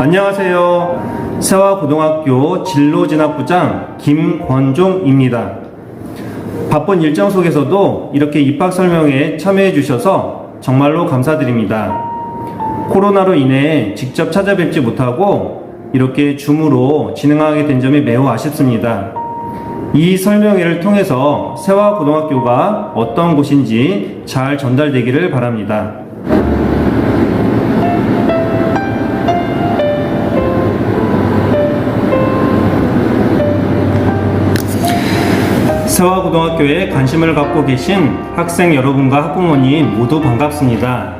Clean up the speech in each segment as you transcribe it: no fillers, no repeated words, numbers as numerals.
안녕하세요. 세화고등학교 진로진학부장 김권종입니다. 바쁜 일정 속에서도 이렇게 입학 설명회에 참여해 주셔서 정말로 감사드립니다. 코로나로 인해 직접 찾아뵙지 못하고 이렇게 줌으로 진행하게 된 점이 매우 아쉽습니다. 이 설명회를 통해서 세화고등학교가 어떤 곳인지 잘 전달되기를 바랍니다. 세화고등학교에 관심을 갖고 계신 학생 여러분과 학부모님 모두 반갑습니다.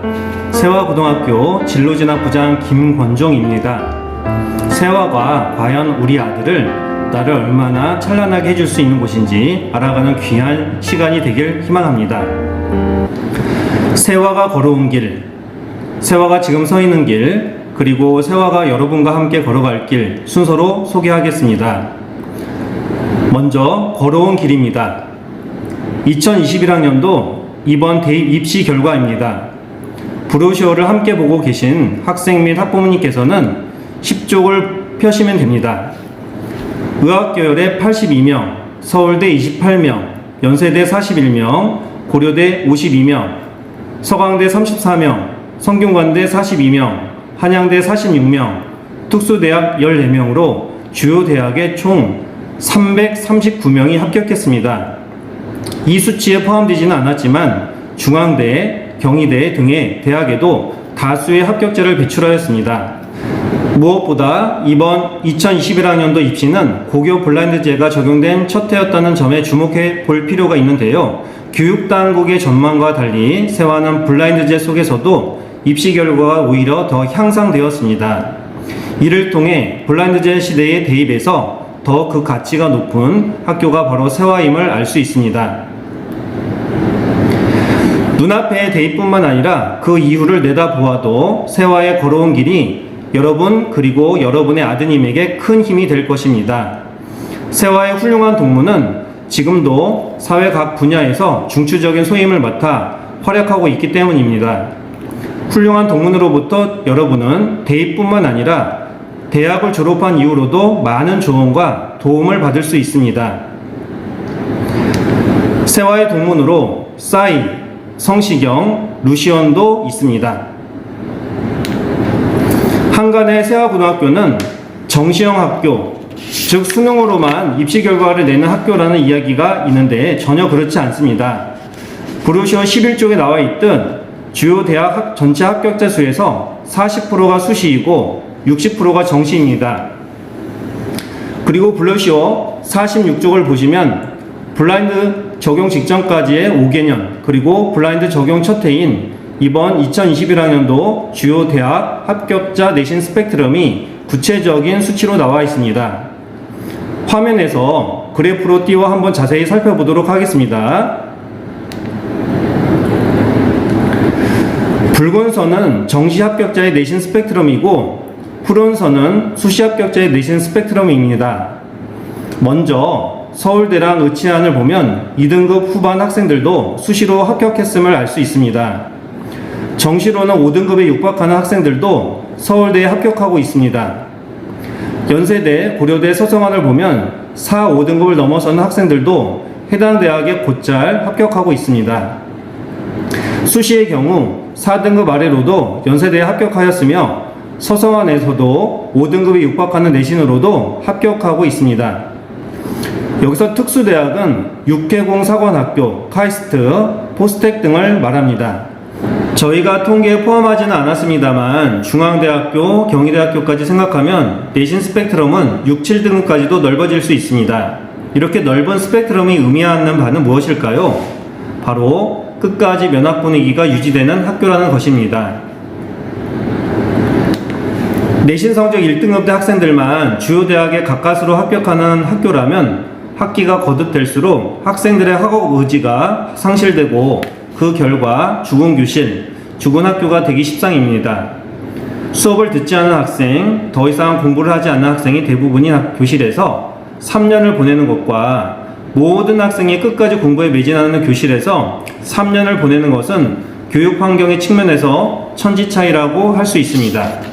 세화고등학교 진로진학부장 김권종입니다. 세화가 과연 우리 아들을 나를 얼마나 찬란하게 해줄 수 있는 곳인지 알아가는 귀한 시간이 되길 희망합니다. 세화가 걸어온 길, 세화가 지금 서 있는 길, 그리고 세화가 여러분과 함께 걸어갈 길 순서로 소개하겠습니다. 먼저 걸어온 길입니다. 2021학년도 이번 대입 입시 결과입니다. 브로셔를 함께 보고 계신 학생 및 학부모님께서는 10쪽을 펴시면 됩니다. 의학계열에 82명, 서울대 28명, 연세대 41명, 고려대 52명, 서강대 34명, 성균관대 42명, 한양대 46명, 특수대학 14명으로 주요 대학의 총 339명이 합격했습니다. 이 수치에 포함되지는 않았지만 중앙대, 경희대 등의 대학에도 다수의 합격자를 배출하였습니다. 무엇보다 이번 2021학년도 입시는 고교 블라인드제가 적용된 첫 해였다는 점에 주목해 볼 필요가 있는데요. 교육당국의 전망과 달리 세화는 블라인드제 속에서도 입시 결과가 오히려 더 향상되었습니다. 이를 통해 블라인드제 시대의 대입에서 더 그 가치가 높은 학교가 바로 세화임을 알 수 있습니다. 눈앞의 대입뿐만 아니라 그 이후를 내다보아도 세화에 걸어온 길이 여러분 그리고 여러분의 아드님에게 큰 힘이 될 것입니다. 세화의 훌륭한 동무는 지금도 사회 각 분야에서 중추적인 소임을 맡아 활약하고 있기 때문입니다. 훌륭한 동문으로부터 여러분은 대입뿐만 아니라 대학을 졸업한 이후로도 많은 조언과 도움을 받을 수 있습니다. 세화의 동문으로 싸이, 성시경, 루시언도 있습니다. 한간의 세화고등학교는 정시형 학교, 즉 수능으로만 입시 결과를 내는 학교라는 이야기가 있는데 전혀 그렇지 않습니다. 브로셔 11쪽에 나와 있듯 주요 대학 전체 합격자 수에서 40%가 수시이고 60%가 정시입니다. 그리고 브로셔 46쪽을 보시면 블라인드 적용 직전까지의 5개년 그리고 블라인드 적용 첫 해인 이번 2021학년도 주요 대학 합격자 내신 스펙트럼이 구체적인 수치로 나와 있습니다. 화면에서 그래프로 띄워 한번 자세히 살펴보도록 하겠습니다. 붉은 선은 정시 합격자의 내신 스펙트럼이고 푸른 선은 수시 합격자의 내신 스펙트럼입니다. 먼저 서울대랑 의치안을 보면 2등급 후반 학생들도 수시로 합격했음을 알 수 있습니다. 정시로는 5등급에 육박하는 학생들도 서울대에 합격하고 있습니다. 연세대, 고려대, 서성안을 보면 4, 5등급을 넘어서는 학생들도 해당 대학에 곧잘 합격하고 있습니다. 수시의 경우 4등급 아래로도 연세대에 합격하였으며 서성안에서도 5등급에 육박하는 내신으로도 합격하고 있습니다. 여기서 특수대학은 육해공사관학교, 카이스트, 포스텍 등을 말합니다. 저희가 통계에 포함하지는 않았습니다만 중앙대학교, 경희대학교까지 생각하면 내신 스펙트럼은 6, 7등급까지도 넓어질 수 있습니다. 이렇게 넓은 스펙트럼이 의미하는 바는 무엇일까요? 바로 끝까지 면학 분위기가 유지되는 학교라는 것입니다. 내신 성적 1등급대 학생들만 주요 대학에 가까스로 합격하는 학교라면 학기가 거듭될수록 학생들의 학업 의지가 상실되고 그 결과 죽은 교실, 죽은 학교가 되기 십상입니다. 수업을 듣지 않은 학생, 더 이상 공부를 하지 않는 학생이 대부분인 교실에서 3년을 보내는 것과 모든 학생이 끝까지 공부에 매진하는 교실에서 3년을 보내는 것은 교육 환경의 측면에서 천지 차이라고 할 수 있습니다.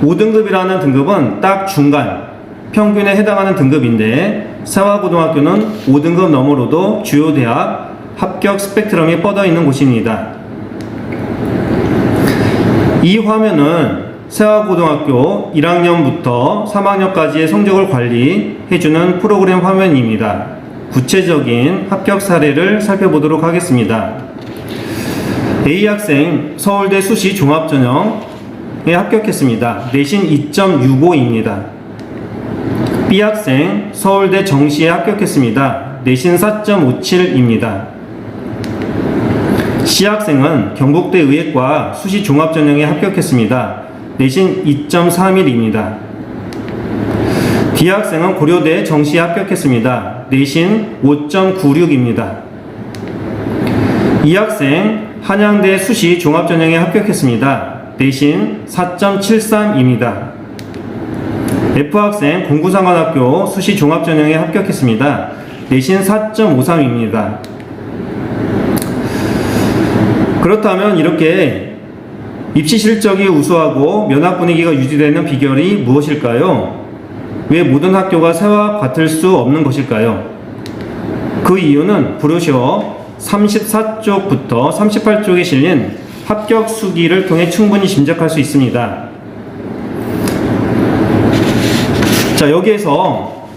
5등급이라는 등급은 딱 중간, 평균에 해당하는 등급인데 세화고등학교는 5등급 너머로도 주요 대학 합격 스펙트럼이 뻗어 있는 곳입니다. 이 화면은 세화고등학교 1학년부터 3학년까지의 성적을 관리해주는 프로그램 화면입니다. 구체적인 합격 사례를 살펴보도록 하겠습니다. A 학생 서울대 수시 종합전형에 합격했습니다. 내신 2.65입니다. B 학생 서울대 정시에 합격했습니다. 내신 4.57입니다. C 학생은 경북대 의예과 수시 종합전형에 합격했습니다. 내신 2.31입니다. D 학생은 고려대 정시에 합격했습니다. 내신 5.96입니다. E 학생 한양대 수시 종합전형에 합격했습니다. 내신 4.73입니다. F 학생 공구상관학교 수시 종합전형에 합격했습니다. 내신 4.53입니다. 그렇다면 이렇게 입시 실적이 우수하고 면학 분위기가 유지되는 비결이 무엇일까요? 왜 모든 학교가 세와 같을 수 없는 것일까요? 그 이유는 브로셔 34쪽부터 38쪽에 실린 합격 수기를 통해 충분히 짐작할 수 있습니다. 자, 여기에서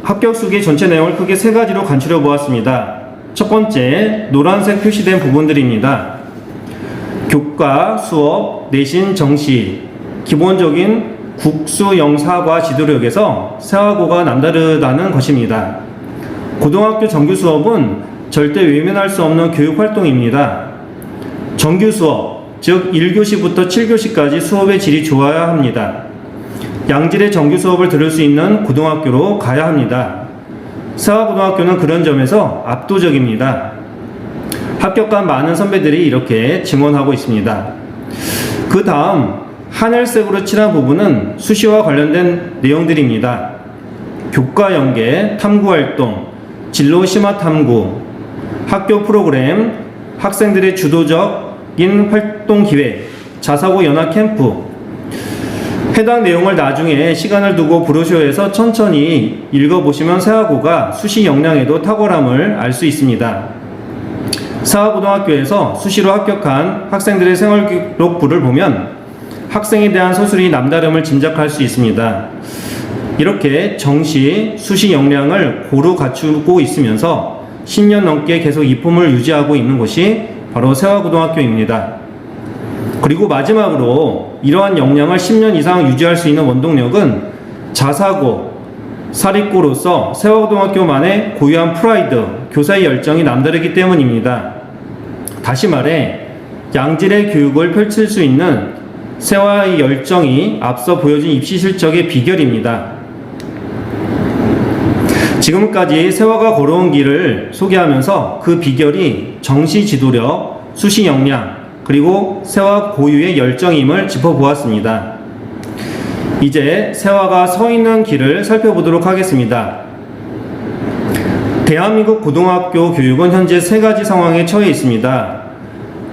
합격 수기의 전체 내용을 크게 세 가지로 간추려 보았습니다. 첫 번째, 노란색 표시된 부분들입니다. 교과, 수업, 내신, 정시, 기본적인 국수, 영사과 지도력에서 세화고가 남다르다는 것입니다. 고등학교 정규 수업은 절대 외면할 수 없는 교육활동입니다. 정규 수업, 즉 1교시부터 7교시까지 수업의 질이 좋아야 합니다. 양질의 정규 수업을 들을 수 있는 고등학교로 가야 합니다. 세화고등학교는 그런 점에서 압도적입니다. 합격한 많은 선배들이 이렇게 증언하고 있습니다. 그 다음 하늘색으로 칠한 부분은 수시와 관련된 내용들입니다. 교과 연계, 탐구활동, 진로 심화 탐구, 학교 프로그램, 학생들의 주도적인 활동 기회, 자사고 연합 캠프. 해당 내용을 나중에 시간을 두고 브로셔에서 천천히 읽어보시면 세화고가 수시 역량에도 탁월함을 알 수 있습니다. 세화고등학교에서 수시로 합격한 학생들의 생활기록부를 보면 학생에 대한 서술이 남다름을 짐작할 수 있습니다. 이렇게 정시, 수시 역량을 고루 갖추고 있으면서 10년 넘게 계속 이 품을 유지하고 있는 곳이 바로 세화고등학교입니다. 그리고 마지막으로 이러한 역량을 10년 이상 유지할 수 있는 원동력은 자사고, 사립고로서 세화고등학교만의 고유한 프라이드, 교사의 열정이 남다르기 때문입니다. 다시 말해 양질의 교육을 펼칠 수 있는 세화의 열정이 앞서 보여준 입시 실적의 비결입니다. 지금까지 세화가 걸어온 길을 소개하면서 그 비결이 정시 지도력, 수시 역량, 그리고 세화 고유의 열정임을 짚어보았습니다. 이제 세화가 서 있는 길을 살펴보도록 하겠습니다. 대한민국 고등학교 교육은 현재 세 가지 상황에 처해 있습니다.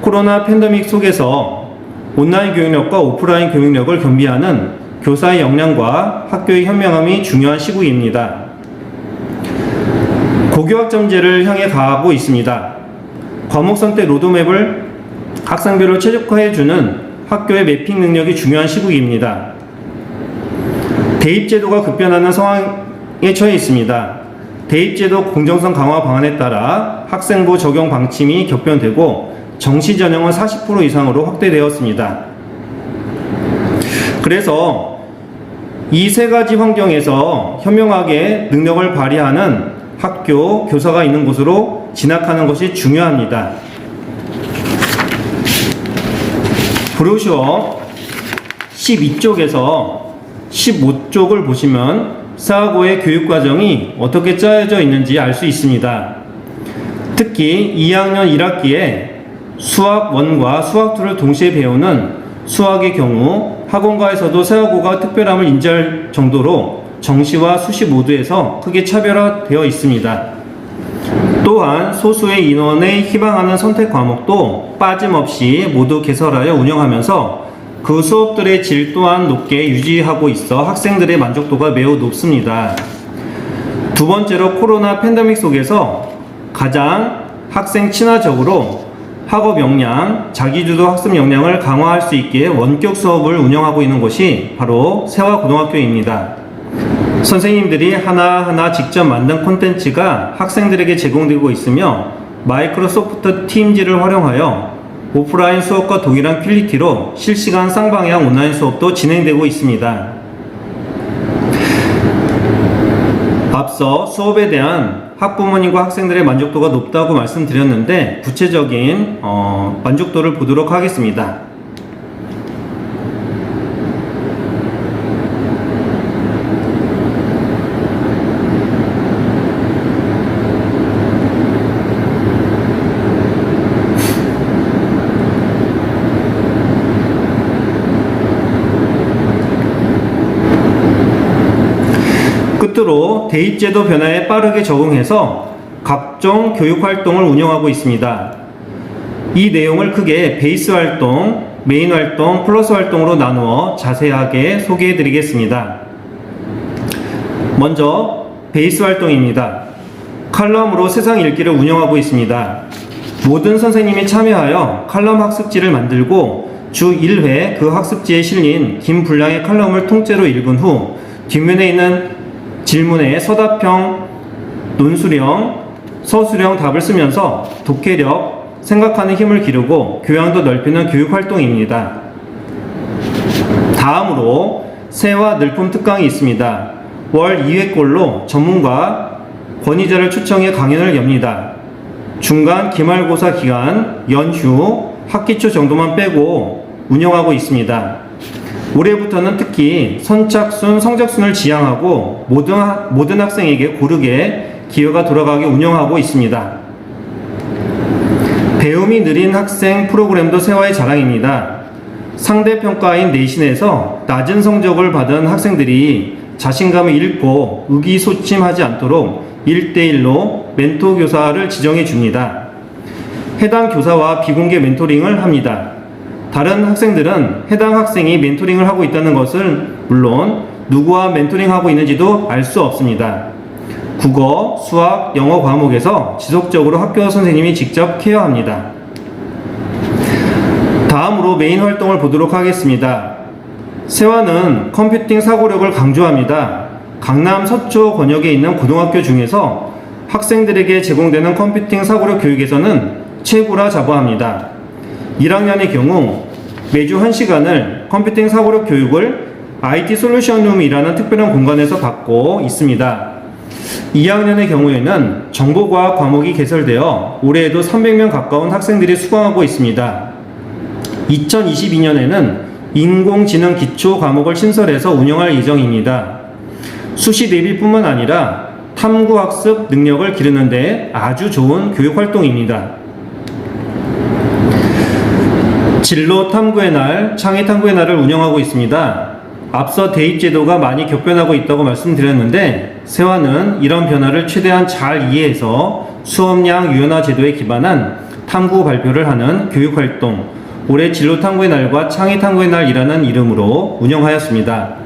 코로나 팬데믹 속에서 온라인 교육력과 오프라인 교육력을 겸비하는 교사의 역량과 학교의 현명함이 중요한 시국입니다. 고교학점제를 향해 가고 있습니다. 과목 선택 로드맵을 학생별로 최적화해주는 학교의 매핑 능력이 중요한 시국입니다. 대입제도가 급변하는 상황에 처해 있습니다. 대입제도 공정성 강화 방안에 따라 학생부 적용 방침이 격변되고 정시 전형은 40% 이상으로 확대되었습니다. 그래서 이 세 가지 환경에서 현명하게 능력을 발휘하는 학교, 교사가 있는 곳으로 진학하는 것이 중요합니다. 브로셔 12쪽에서 15쪽을 보시면 세화고의 교육과정이 어떻게 짜여져 있는지 알 수 있습니다. 특히 2학년 1학기에 수학 1과 수학 2를 동시에 배우는 수학의 경우 학원가에서도 세화고가 특별함을 인지할 정도로 정시와 수시 모두에서 크게 차별화되어 있습니다. 또한 소수의 인원에 희망하는 선택 과목도 빠짐없이 모두 개설하여 운영하면서 그 수업들의 질 또한 높게 유지하고 있어 학생들의 만족도가 매우 높습니다. 두 번째로 코로나 팬데믹 속에서 가장 학생 친화적으로 학업 역량, 자기주도 학습 역량을 강화할 수 있게 원격 수업을 운영하고 있는 곳이 바로 세화고등학교입니다. 선생님들이 하나하나 직접 만든 콘텐츠가 학생들에게 제공되고 있으며 마이크로소프트 팀즈를 활용하여 오프라인 수업과 동일한 퀄리티로 실시간 쌍방향 온라인 수업도 진행되고 있습니다. 앞서 수업에 대한 학부모님과 학생들의 만족도가 높다고 말씀드렸는데 구체적인 만족도를 보도록 하겠습니다. 끝으로 대입제도 변화에 빠르게 적응해서 각종 교육활동을 운영하고 있습니다. 이 내용을 크게 베이스 활동, 메인 활동, 플러스 활동으로 나누어 자세하게 소개해 드리겠습니다. 먼저 베이스 활동입니다. 칼럼으로 세상 읽기를 운영하고 있습니다. 모든 선생님이 참여하여 칼럼 학습지를 만들고 주 1회 그 학습지에 실린 긴 분량의 칼럼을 통째로 읽은 후 뒷면에 있는 질문에 서답형, 논술형, 서술형 답을 쓰면서 독해력, 생각하는 힘을 기르고 교양도 넓히는 교육활동입니다. 다음으로 세화 늘품 특강이 있습니다. 월 2회꼴로 전문가, 권위자를 초청해 강연을 엽니다. 중간 기말고사 기간, 연휴, 학기 초 정도만 빼고 운영하고 있습니다. 올해부터는 특히 선착순, 성적순을 지향하고 모든 학생에게 고르게 기회가 돌아가게 운영하고 있습니다. 배움이 느린 학생 프로그램도 세화의 자랑입니다. 상대평가인 내신에서 낮은 성적을 받은 학생들이 자신감을 잃고 의기소침하지 않도록 1대1로 멘토 교사를 지정해 줍니다. 해당 교사와 비공개 멘토링을 합니다. 다른 학생들은 해당 학생이 멘토링을 하고 있다는 것을 물론 누구와 멘토링하고 있는지도 알 수 없습니다. 국어, 수학, 영어 과목에서 지속적으로 학교 선생님이 직접 케어합니다. 다음으로 메인 활동을 보도록 하겠습니다. 세화는 컴퓨팅 사고력을 강조합니다. 강남 서초 권역에 있는 고등학교 중에서 학생들에게 제공되는 컴퓨팅 사고력 교육에서는 최고라 자부합니다. 1학년의 경우 매주 1시간을 컴퓨팅 사고력 교육을 IT 솔루션룸이라는 특별한 공간에서 받고 있습니다. 2학년의 경우에는 정보과학 과목이 개설되어 올해에도 300명 가까운 학생들이 수강하고 있습니다. 2022년에는 인공지능 기초 과목을 신설해서 운영할 예정입니다. 수시 대비뿐만 아니라 탐구학습 능력을 기르는 데 아주 좋은 교육활동입니다. 진로 탐구의 날, 창의 탐구의 날을 운영하고 있습니다. 앞서 대입제도가 많이 격변하고 있다고 말씀드렸는데 세화는 이런 변화를 최대한 잘 이해해서 수업량 유연화 제도에 기반한 탐구 발표를 하는 교육활동, 올해 진로 탐구의 날과 창의 탐구의 날이라는 이름으로 운영하였습니다.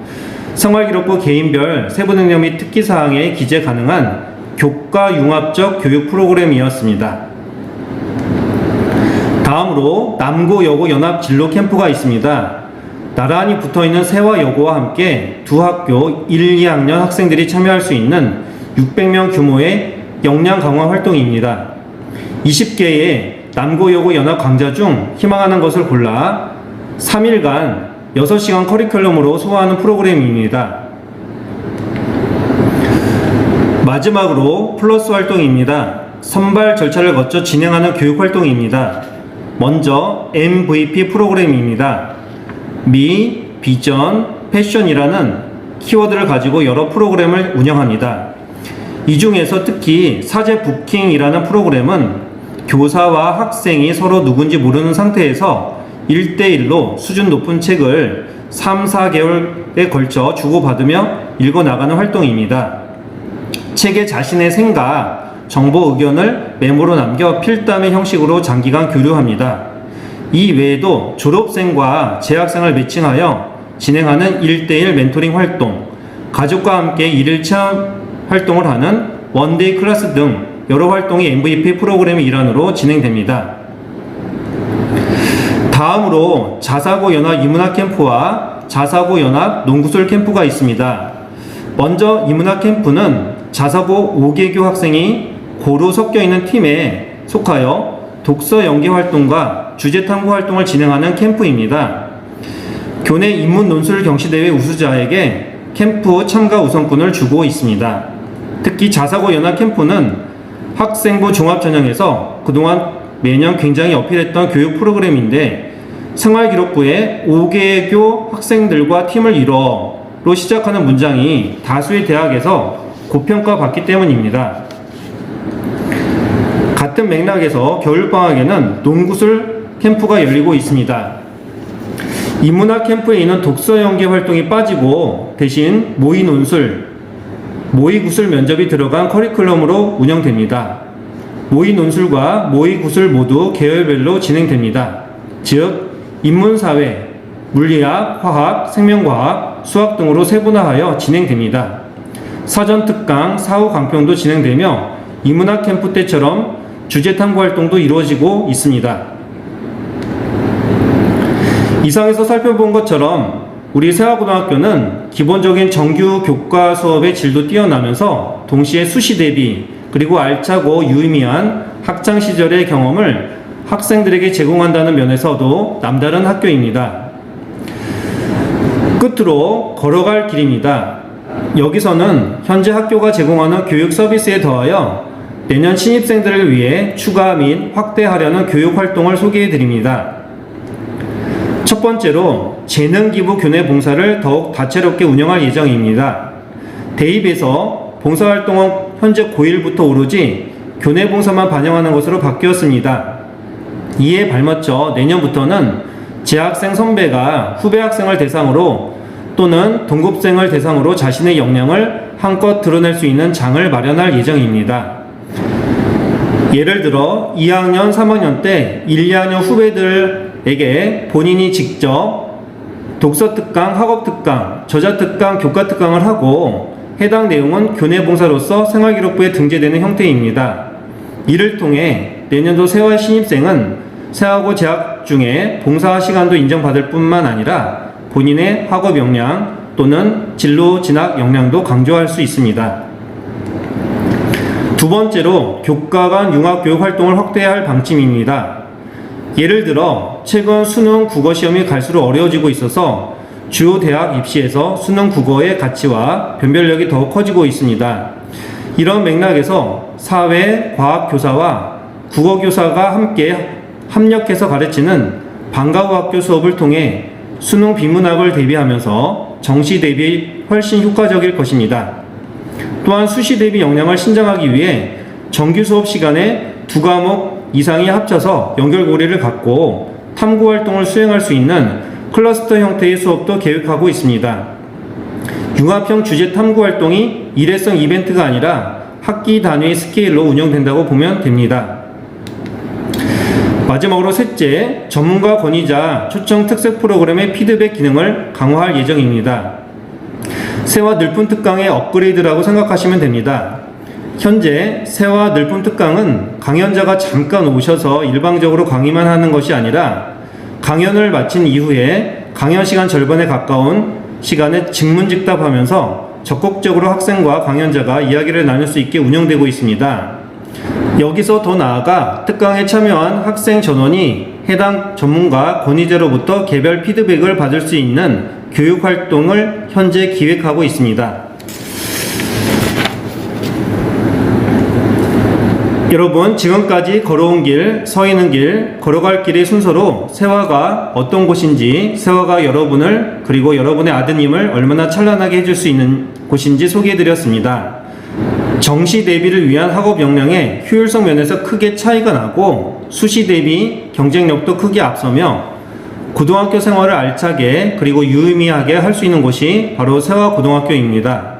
생활기록부 개인별 세부 능력 및 특기사항에 기재 가능한 교과융합적 교육 프로그램이었습니다. 다음으로 남고 여고 연합 진로 캠프가 있습니다. 나란히 붙어있는 세화 여고와 함께 두 학교 1, 2학년 학생들이 참여할 수 있는 600명 규모의 역량 강화 활동입니다. 20개의 남고 여고 연합 강좌 중 희망하는 것을 골라 3일간 6시간 커리큘럼으로 소화하는 프로그램입니다. 마지막으로 플러스 활동입니다. 선발 절차를 거쳐 진행하는 교육 활동입니다. 먼저 MVP 프로그램입니다. 미, 비전, 패션이라는 키워드를 가지고 여러 프로그램을 운영합니다. 이 중에서 특히 사제 부킹이라는 프로그램은 교사와 학생이 서로 누군지 모르는 상태에서 1대1로 수준 높은 책을 3, 4개월에 걸쳐 주고받으며 읽어나가는 활동입니다. 책에 자신의 생각, 정보 의견을 메모로 남겨 필담의 형식으로 장기간 교류합니다. 이 외에도 졸업생과 재학생을 매칭하여 진행하는 1대1 멘토링 활동, 가족과 함께 일일 체험 활동을 하는 원데이 클래스 등 여러 활동이 MVP 프로그램의 일환으로 진행됩니다. 다음으로 자사고 연합 이문학 캠프와 자사고 연합 농구술 캠프가 있습니다. 먼저 이문학 캠프는 자사고 5개교 학생이 고루 섞여 있는 팀에 속하여 독서 연기 활동과 주제 탐구 활동을 진행하는 캠프입니다. 교내 인문 논술 경시대회 우수자에게 캠프 참가 우선권을 주고 있습니다. 특히 자사고 연합 캠프는 학생부 종합전형에서 그동안 매년 굉장히 어필했던 교육 프로그램인데 생활기록부에 5개교 학생들과 팀을 이뤄로 시작하는 문장이 다수의 대학에서 고평가 받기 때문입니다. 같은 맥락에서 겨울방학에는 농구술 캠프가 열리고 있습니다. 인문학 캠프에 있는 독서 연기 활동이 빠지고 대신 모의논술, 모의구술 면접이 들어간 커리큘럼으로 운영됩니다. 모의논술과 모의구술 모두 계열별로 진행됩니다. 즉 인문사회, 물리학, 화학, 생명과학, 수학 등으로 세분화하여 진행됩니다. 사전특강, 사후 강평도 진행되며 인문학 캠프 때처럼 주제 탐구 활동도 이루어지고 있습니다. 이상에서 살펴본 것처럼 우리 세화고등학교는 기본적인 정규 교과 수업의 질도 뛰어나면서 동시에 수시 대비 그리고 알차고 유의미한 학창 시절의 경험을 학생들에게 제공한다는 면에서도 남다른 학교입니다. 끝으로 걸어갈 길입니다. 여기서는 현재 학교가 제공하는 교육 서비스에 더하여 내년 신입생들을 위해 추가 및 확대하려는 교육 활동을 소개해 드립니다. 첫 번째로 재능기부 교내 봉사를 더욱 다채롭게 운영할 예정입니다. 대입에서 봉사활동은 현재 고1부터 오로지 교내 봉사만 반영하는 것으로 바뀌었습니다. 이에 발맞춰 내년부터는 재학생 선배가 후배 학생을 대상으로 또는 동급생을 대상으로 자신의 역량을 한껏 드러낼 수 있는 장을 마련할 예정입니다. 예를 들어 2학년, 3학년 때 1, 2학년 후배들에게 본인이 직접 독서특강, 학업특강, 저자특강, 교과특강을 하고 해당 내용은 교내봉사로서 생활기록부에 등재되는 형태입니다. 이를 통해 내년도 세화 신입생은 세하고 재학 중에 봉사 시간도 인정받을 뿐만 아니라 본인의 학업 역량 또는 진로 진학 역량도 강조할 수 있습니다. 두 번째로 교과 간 융합교육 활동을 확대할 방침입니다. 예를 들어 최근 수능 국어 시험이 갈수록 어려워지고 있어서 주요 대학 입시에서 수능 국어의 가치와 변별력이 더욱 커지고 있습니다. 이런 맥락에서 사회, 과학 교사와 국어 교사가 함께 협력해서 가르치는 방과 후 학교 수업을 통해 수능 비문학을 대비하면서 정시 대비 훨씬 효과적일 것입니다. 또한 수시 대비 역량을 신장하기 위해 정규 수업 시간에 2과목 이상이 합쳐서 연결고리를 갖고 탐구 활동을 수행할 수 있는 클러스터 형태의 수업도 계획하고 있습니다. 융합형 주제 탐구 활동이 일회성 이벤트가 아니라 학기 단위의 스케일로 운영된다고 보면 됩니다. 마지막으로 셋째, 전문가 권위자 초청 특색 프로그램의 피드백 기능을 강화할 예정입니다. 세화 늘품 특강의 업그레이드라고 생각하시면 됩니다. 현재 세화 늘품 특강은 강연자가 잠깐 오셔서 일방적으로 강의만 하는 것이 아니라 강연을 마친 이후에 강연 시간 절반에 가까운 시간에 직문직답하면서 적극적으로 학생과 강연자가 이야기를 나눌 수 있게 운영되고 있습니다. 여기서 더 나아가 특강에 참여한 학생 전원이 해당 전문가 권위자로부터 개별 피드백을 받을 수 있는 교육 활동을 현재 기획하고 있습니다. 여러분, 지금까지 걸어온 길, 서 있는 길, 걸어갈 길의 순서로 세화가 어떤 곳인지, 세화가 여러분을 그리고 여러분의 아드님을 얼마나 찬란하게 해줄 수 있는 곳인지 소개해드렸습니다. 정시 대비를 위한 학업 역량의 효율성 면에서 크게 차이가 나고 수시 대비 경쟁력도 크게 앞서며 고등학교 생활을 알차게 그리고 유의미하게 할 수 있는 곳이 바로 세화고등학교입니다.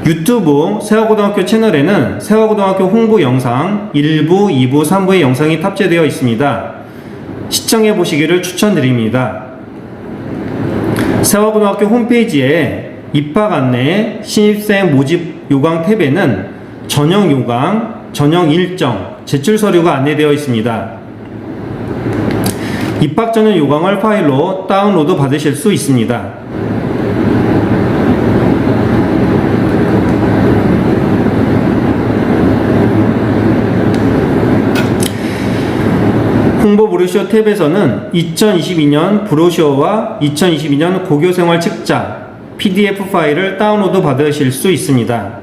유튜브 세화고등학교 채널에는 세화고등학교 홍보 영상 1부, 2부, 3부의 영상이 탑재되어 있습니다. 시청해 보시기를 추천드립니다. 세화고등학교 홈페이지에 입학 안내, 신입생 모집 요강 탭에는 전형 요강, 전형 일정, 제출 서류가 안내되어 있습니다. 입학 전형 요강을 파일로 다운로드 받으실 수 있습니다. 홍보 브로셔 탭에서는 2022년 브로셔와 2022년 고교생활 책자 PDF 파일을 다운로드 받으실 수 있습니다.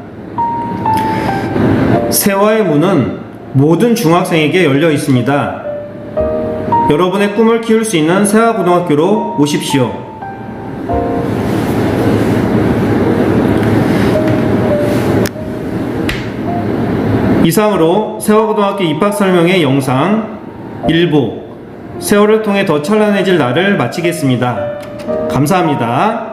세화의 문은 모든 중학생에게 열려 있습니다. 여러분의 꿈을 키울 수 있는 세화고등학교로 오십시오. 이상으로 세화고등학교 입학 설명회 영상 1부 세월을 통해 더 찬란해질 나를 마치겠습니다. 감사합니다.